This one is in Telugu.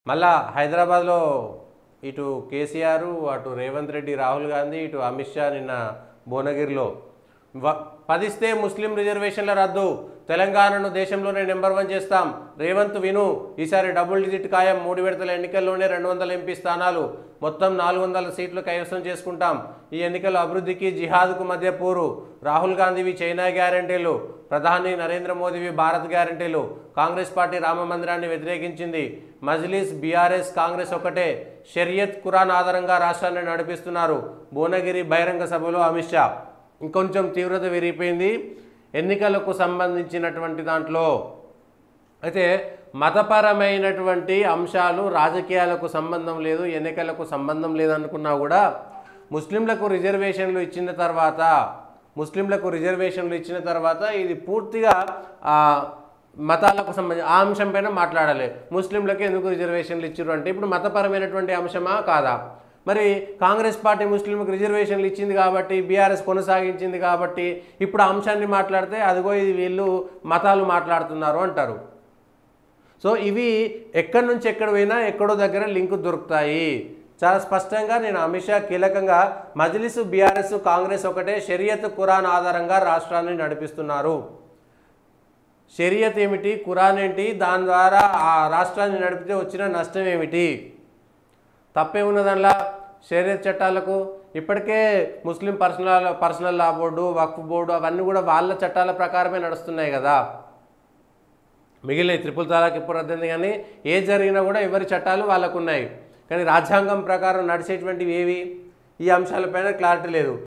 మళ్ళా హైదరాబాద్లో ఇటు కేసీఆర్, అటు రేవంత్ రెడ్డి, రాహుల్ గాంధీ, ఇటు అమిత్ షా నిన్న భువనగిరిలో 10 ముస్లిం రిజర్వేషన్ల రద్దు, తెలంగాణను దేశంలోనే నెంబర్ 1 చేస్తాం, రేవంత్ విను, ఈసారి డబుల్ డిజిట్ ఖాయం, 3 విడతల ఎన్నికల్లోనే 200 ఎంపీ స్థానాలు, మొత్తం 400 సీట్లు కైవసం చేసుకుంటాం, ఈ ఎన్నికల అభివృద్ధికి జిహాద్కు మధ్య పోరు, రాహుల్ గాంధీవి చైనా గ్యారంటీలు, ప్రధాని నరేంద్ర మోదీవి భారత్ గ్యారంటీలు, కాంగ్రెస్ పార్టీ రామ మందిరాన్ని వ్యతిరేకించింది, మజ్లిస్, బీఆర్ఎస్, కాంగ్రెస్ ఒకటే, షరియత్, ఖురాన్ ఆధారంగా రాష్ట్రాన్ని నడిపిస్తున్నారు, భువనగిరి బహిరంగ సభలో అమిత్ షా. ఇంకొంచెం తీవ్రత విరిగిపోయింది ఎన్నికలకు సంబంధించినటువంటి దాంట్లో. అయితే మతపరమైనటువంటి అంశాలు రాజకీయాలకు సంబంధం లేదు, ఎన్నికలకు సంబంధం లేదనుకున్నా కూడా ముస్లింలకు రిజర్వేషన్లు ఇచ్చిన తర్వాత ఇది పూర్తిగా మతాలకు సంబంధించి ఆ అంశం పైన మాట్లాడాలి. ముస్లింలకు ఎందుకు రిజర్వేషన్లు ఇచ్చారు అంటే ఇప్పుడు మతపరమైనటువంటి అంశమా కాదా? మరి కాంగ్రెస్ పార్టీ ముస్లింలకు రిజర్వేషన్లు ఇచ్చింది కాబట్టి, బీఆర్ఎస్ కొనసాగించింది కాబట్టి ఇప్పుడు ఆ అంశాన్ని మాట్లాడితే అదిగో ఇది వీళ్ళు మతాలు మాట్లాడుతున్నారు అంటారు. సో ఇవి ఎక్కడి నుంచి ఎక్కడ పోయినా ఎక్కడో దగ్గర లింకు దొరుకుతాయి. చాలా స్పష్టంగా నేను అమిత్ షా కీలకంగా మజ్లిస్, బీఆర్ఎస్, కాంగ్రెస్ ఒకటే, షరియత్, ఖురాన్ ఆధారంగా రాష్ట్రాన్ని నడిపిస్తున్నారు. షరియత్ ఏమిటి, ఖురాన్ ఏంటి, దాని ద్వారా ఆ రాష్ట్రాన్ని నడిపితే వచ్చిన నష్టం ఏమిటి? తప్పేమున్నదల్లా షరియత్ చట్టాలకు ఇప్పటికే ముస్లిం పర్సనల్ లా బోర్డు, వక్ఫ్ బోర్డు అవన్నీ కూడా వాళ్ళ చట్టాల ప్రకారమే నడుస్తున్నాయి కదా. మిగిలిన త్రిపుల్ తలాక్ ఇప్పుడు రద్దు కానీ ఏ జరిగినా కూడా ఎవరి చట్టాలు వాళ్ళకు ఉన్నాయి. కానీ రాజ్యాంగం ప్రకారం నడిచేటువంటివి ఏవి? ఈ అంశాలపైన క్లారిటీ లేదు.